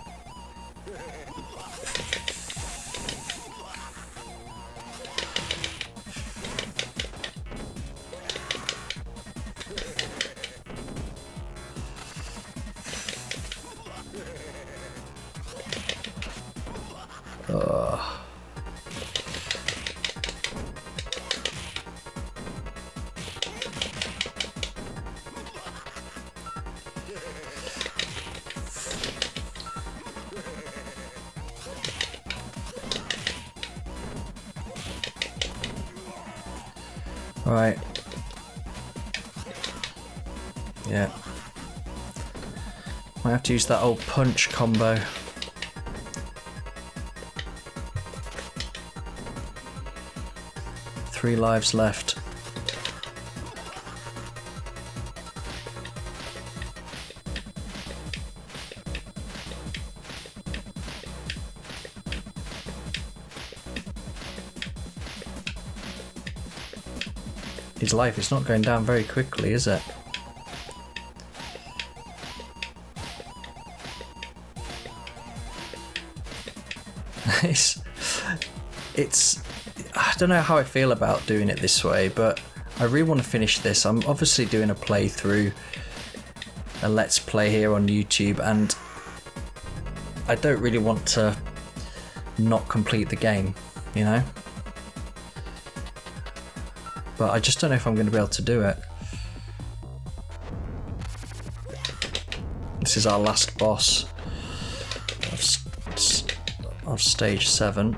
Right. Yeah. Might have to use that old punch combo. Three lives left. His life is not going down very quickly, is it? it's I don't know how I feel about doing it this way, but I really want to finish this. I'm obviously doing a playthrough, a let's play here on YouTube, and I don't really want to not complete the game, you know? But I just don't know if I'm going to be able to do it. This is our last boss of stage 7.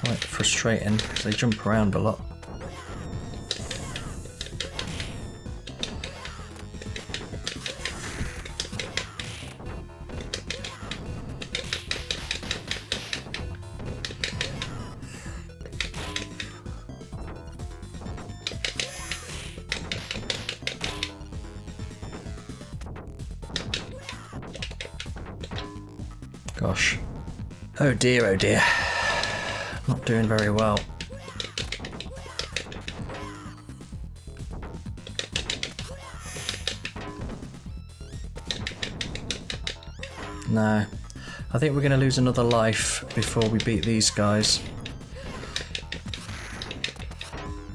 Quite frustrating because they jump around a lot. Gosh. Oh dear, oh dear. Not doing very well. No. I think we're going to lose another life before we beat these guys.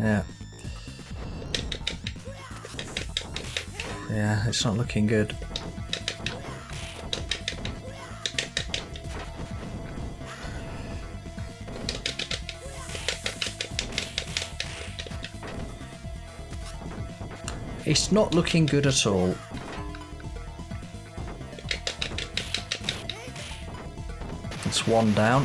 Yeah. Yeah, it's not looking good. It's not looking good at all. It's one down.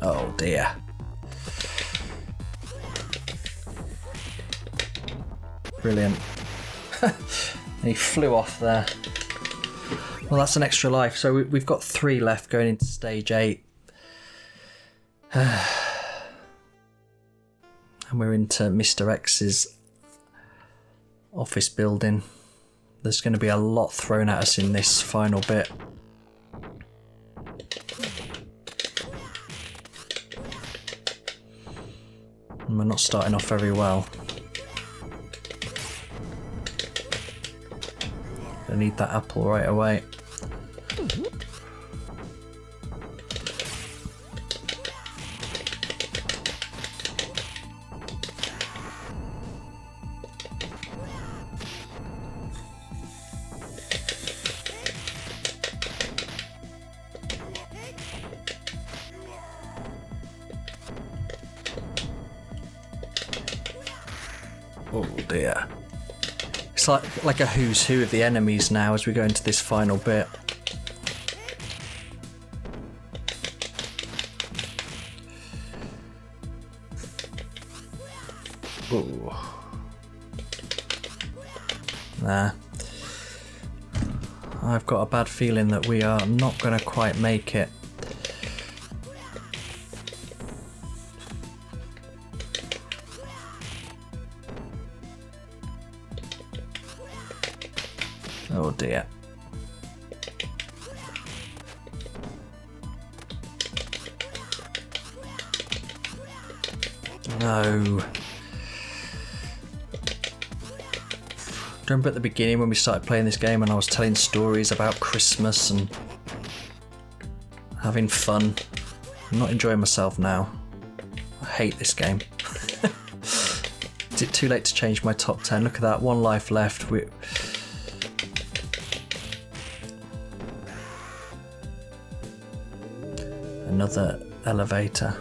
Oh dear. Brilliant. He flew off there. Well, that's an extra life. So we've got 3 left going into stage 8. And we're into Mr. X's office building. There's going to be a lot thrown at us in this final bit. And we're not starting off very well. I need that apple right away. Oh dear. It's like a who's who of the enemies now as we go into this final bit. Ooh. Nah. I've got a bad feeling that we are not going to quite make it. Oh dear. No. Remember at the beginning when we started playing this game and I was telling stories about Christmas and having fun? I'm not enjoying myself now. I hate this game. Is it too late to change my top 10? Look at that, 1 life left. Another elevator.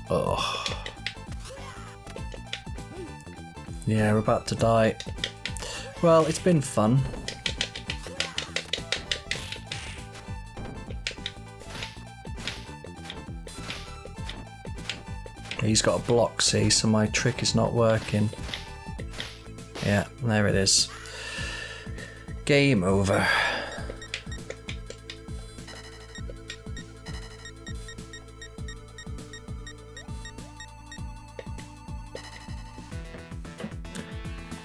Oh. Yeah, we're about to die. Well, it's been fun. He's got a block, see, so my trick is not working. Yeah, there it is. Game over.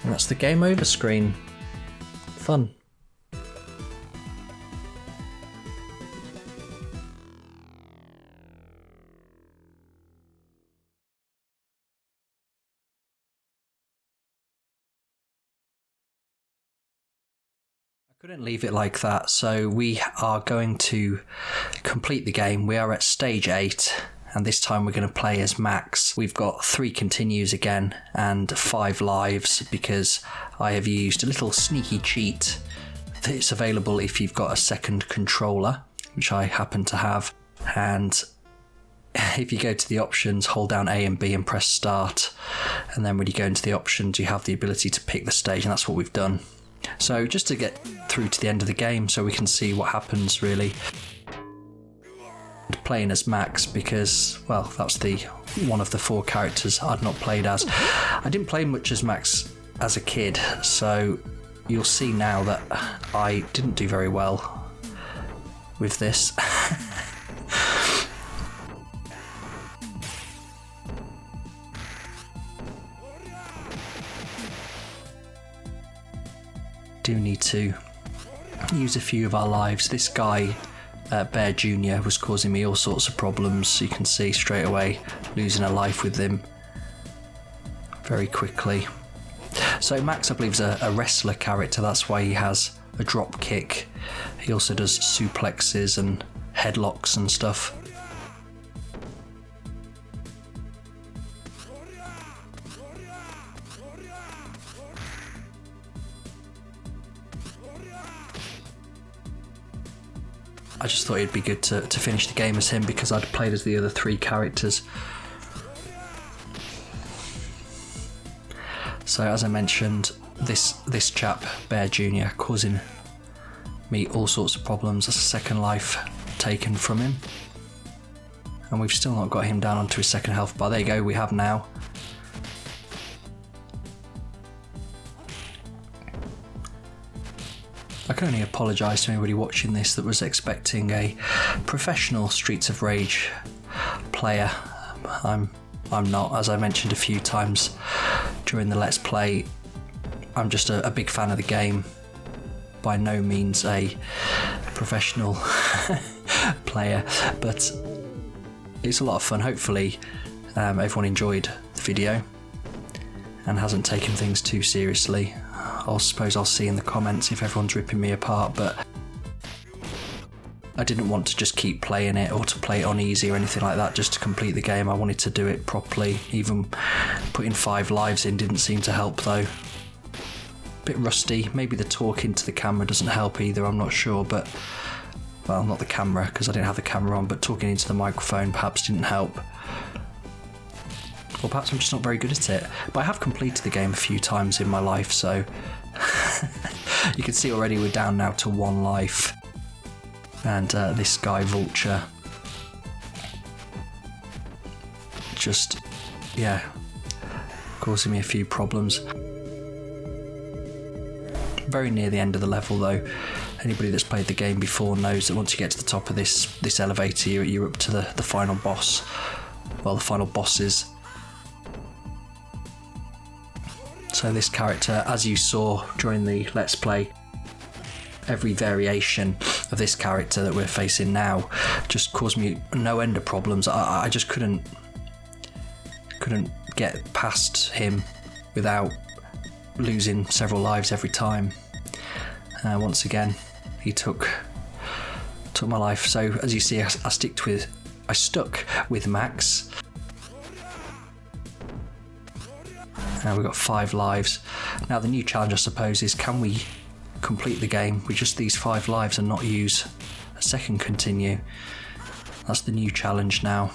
And that's the game over screen. Fun. I couldn't leave it like that, so we are going to complete the game. We are at stage 8. And this time we're going to play as Max. We've got 3 continues again and 5 lives because I have used a little sneaky cheat that's available if you've got a second controller, which I happen to have. And if you go to the options, hold down A and B and press start. And then when you go into the options, you have the ability to pick the stage, and that's what we've done. So just to get through to the end of the game so we can see what happens really. Playing as Max because, well, that's the one of the 4 characters I'd not played as. I didn't play much as Max as a kid, so you'll see now that I didn't do very well with this. Do need to use a few of our lives. This guy Bear Jr. was causing me all sorts of problems. You can see straight away losing a life with him very quickly. So Max, I believe, is a wrestler character. That's why he has a drop kick. He also does suplexes and headlocks and stuff. I just thought it'd be good to finish the game as him because I'd played as the other 3 characters. So as I mentioned, this chap, Bear Jr., causing me all sorts of problems. That's a second life taken from him. And we've still not got him down onto his second health bar. There you go, we have now. I can only apologise to anybody watching this that was expecting a professional Streets of Rage player. I'm not, as I mentioned a few times during the Let's Play. I'm just a big fan of the game. By no means a professional player, but it's a lot of fun. Hopefully everyone enjoyed the video. and hasn't taken things too seriously. I suppose I'll see in the comments if everyone's ripping me apart, but I didn't want to just keep playing it or to play it on easy or anything like that just to complete the game. I wanted to do it properly. Even putting 5 lives in didn't seem to help though. Bit rusty. Maybe the talking to the camera doesn't help either, I'm not sure, but well, not the camera because I didn't have the camera on, but talking into the microphone perhaps didn't help. Or perhaps I'm just not very good at it. But I have completed the game a few times in my life, so you can see already we're down now to 1 life. And this guy, Vulture, just, yeah, causing me a few problems. Very near the end of the level though. Anybody that's played the game before knows that once you get to the top of this elevator, you're up to the final boss. Well, the final bosses. So this character, as you saw during the Let's Play, every variation of this character that we're facing now just caused me no end of problems. I just couldn't get past him without losing several lives every time. Once again, he took my life. So as you see, I stuck with Max. We've got 5 lives. Now the new challenge, I suppose, is can we complete the game with just these 5 lives and not use a second continue? That's the new challenge now.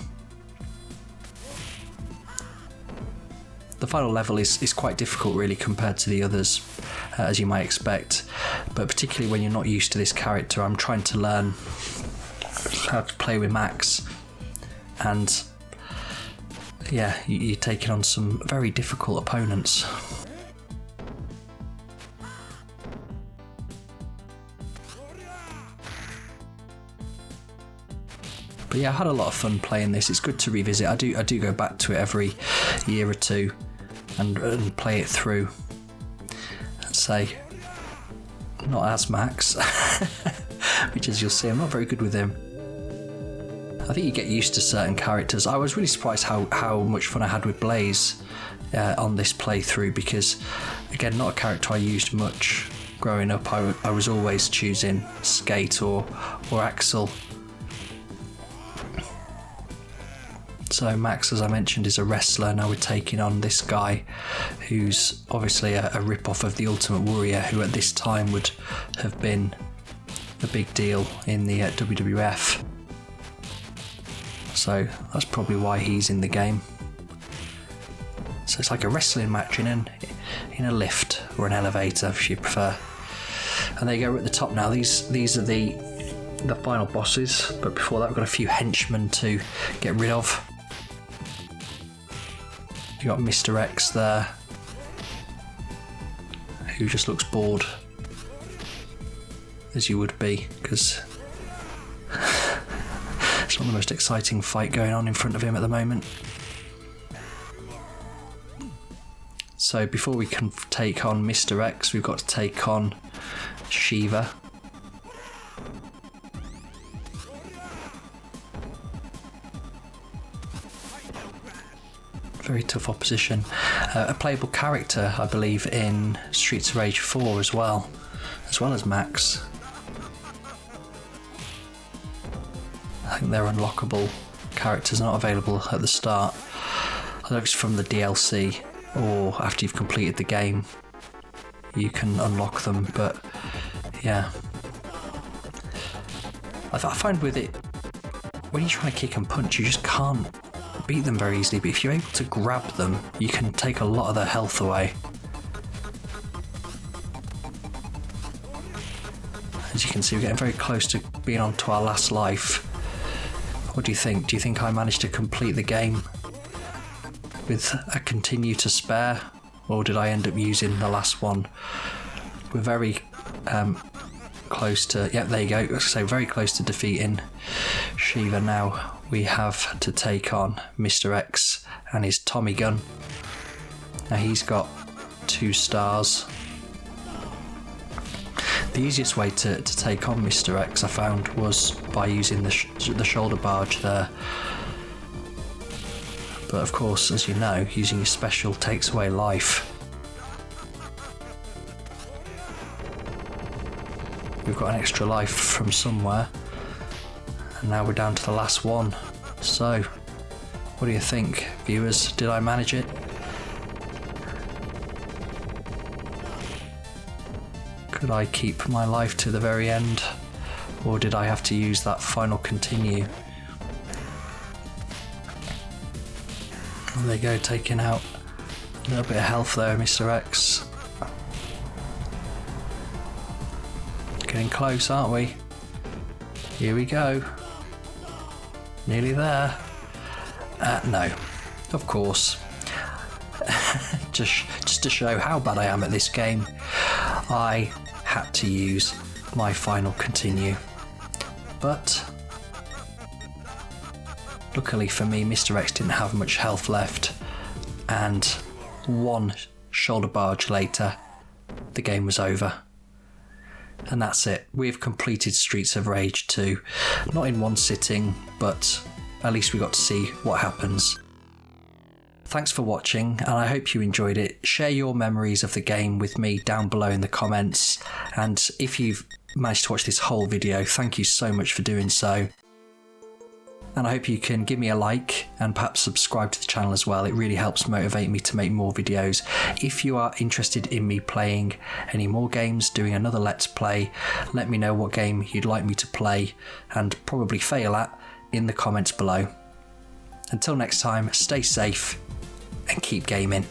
The final level is quite difficult really compared to the others, as you might expect, but particularly when you're not used to this character. I'm trying to learn how to play with Max, and yeah, you're taking on some very difficult opponents. But yeah, I had a lot of fun playing this. It's good to revisit. I do go back to it every year or two and play it through. And say, not as Max, which as you'll see, I'm not very good with him. I think you get used to certain characters. I was really surprised how much fun I had with Blaze on this playthrough, because again, not a character I used much growing up. I was always choosing Skate or Axel. So Max, as I mentioned, is a wrestler. Now we're taking on this guy who's obviously a rip-off of the Ultimate Warrior, who at this time would have been a big deal in the WWF. So that's probably why he's in the game. So it's like a wrestling match in a lift or an elevator, if you prefer. And there you go, we're at the top now. These are the final bosses, but before that we've got a few henchmen to get rid of. You got Mr. X there, who just looks bored, as you would be, because it's not the most exciting fight going on in front of him at the moment. So before we can take on Mr. X, we've got to take on Shiva. Very tough opposition. A playable character, I believe, in Streets of Rage 4 as well as Max. I think they're unlockable characters, not available at the start. I don't know if it's from the DLC or after you've completed the game you can unlock them, but yeah. I find with it, when you're trying to kick and punch, you just can't beat them very easily, but if you're able to grab them, you can take a lot of their health away. As you can see, we're getting very close to being on to our last life. What do you think? Do you think I managed to complete the game with a continue to spare, or did I end up using the last one? We're very close to, yeah, there you go, so very close to defeating Shiva. Now we have to take on Mr. X and his Tommy gun. Now he's got 2 stars. The easiest way to take on Mr. X, I found, was by using the shoulder barge there. But of course, as you know, using your special takes away life. We've got an extra life from somewhere. And now we're down to the last one. So, what do you think, viewers? Did I manage it? Could I keep my life to the very end? Or did I have to use that final continue? There you go, taking out a little bit of health there, Mr. X. Getting close, aren't we? Here we go. Nearly there. No, of course. just to show how bad I am at this game, I had to use my final continue. But luckily for me, Mr. X didn't have much health left, and one shoulder barge later, the game was over. And that's it. We've completed Streets of Rage 2. Not in one sitting, but at least we got to see what happens. Thanks for watching, and I hope you enjoyed it. Share your memories of the game with me down below in the comments. And if you've managed to watch this whole video, thank you so much for doing so. And I hope you can give me a like and perhaps subscribe to the channel as well. It really helps motivate me to make more videos. If you are interested in me playing any more games, doing another Let's Play, let me know what game you'd like me to play and probably fail at in the comments below. Until next time, stay safe and keep gaming.